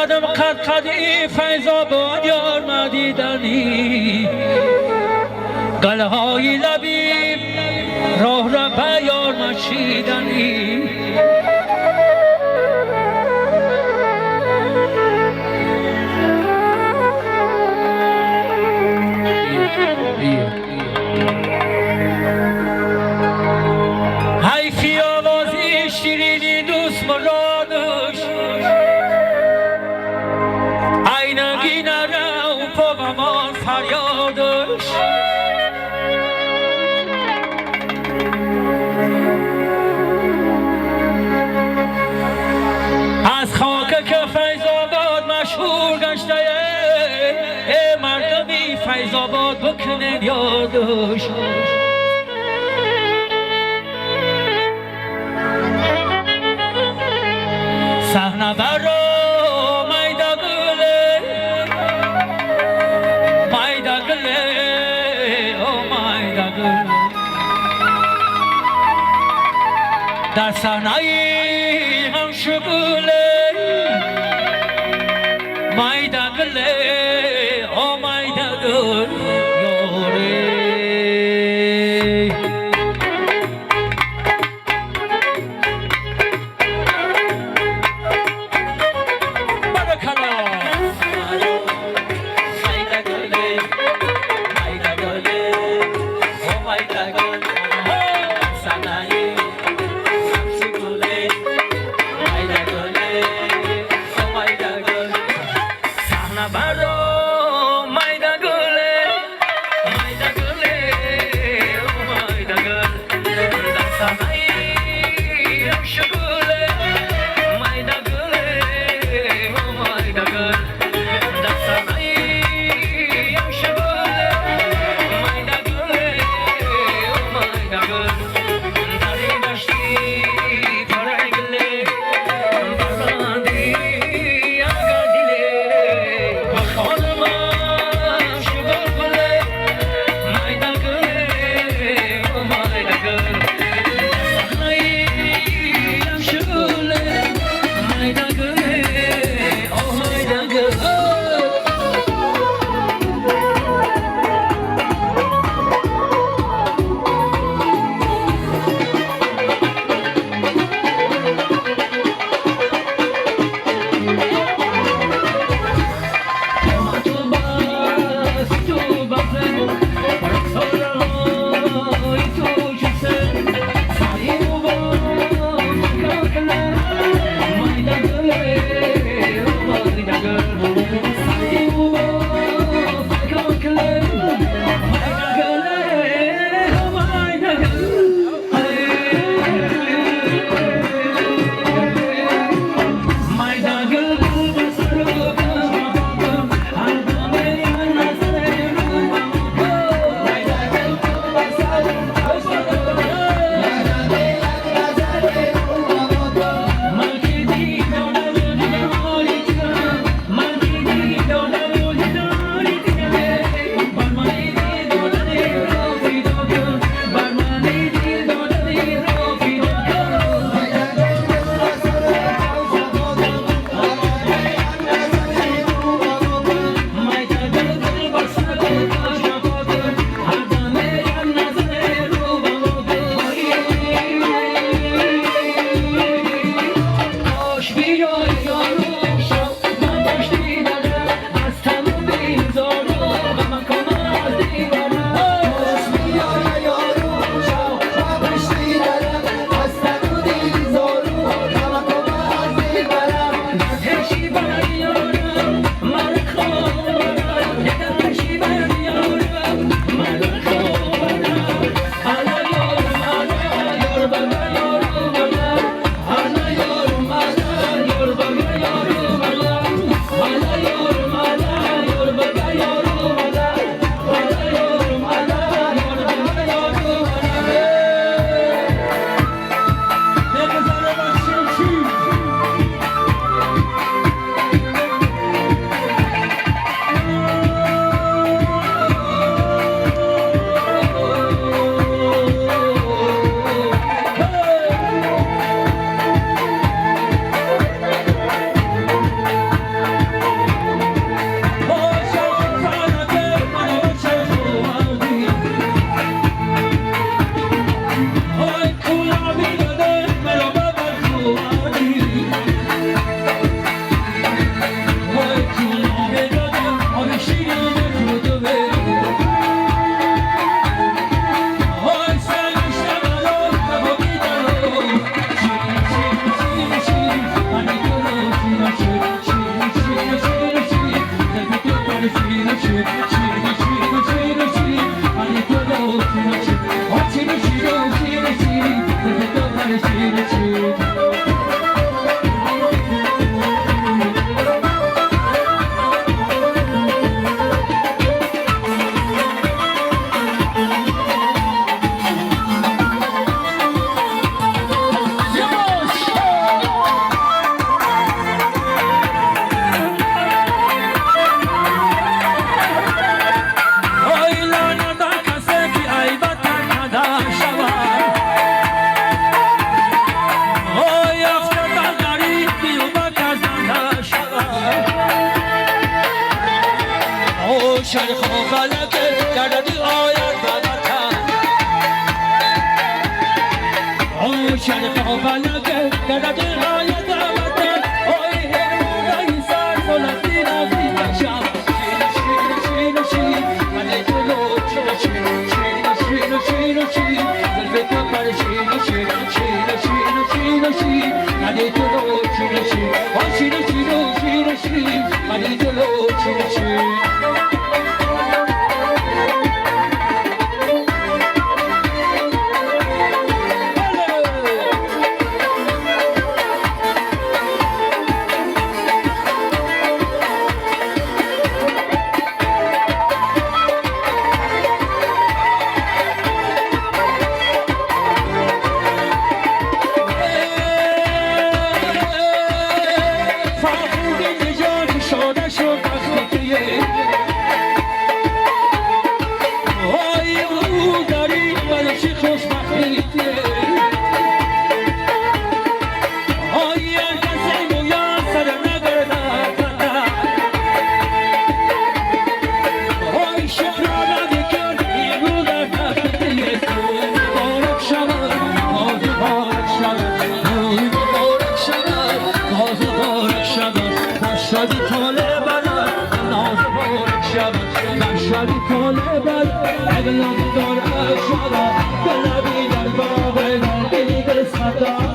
آمدم قدقدی فیض آباد یار مدیدنی گله های لبیب راه را به یار مچیدنی حیفی آوازی شیرینی دوست مرادش اینگی نره و پاومان فریادش از خاک که فیض آباد مشهور گشته ای مردمی فیض آباد بکنین یادش صحنه برا میده گله میده گله او میده گله در صحنه هم شگله میده گله او میده گله یاره شرخ و فلکه گردی آید ببرتن آی شرخ و فلکه گردی آید ببرتن آی هرمونای سر فلسطین آفی بخشم شیر شیر من جلو شیر زلفت پر شیر من جلو شیر آی شیر من جلو شیر شادی طاله بلد ناز بارک شود من شادی طاله بلد اگلم دار شود بلبی در باغ دل دیگه صدا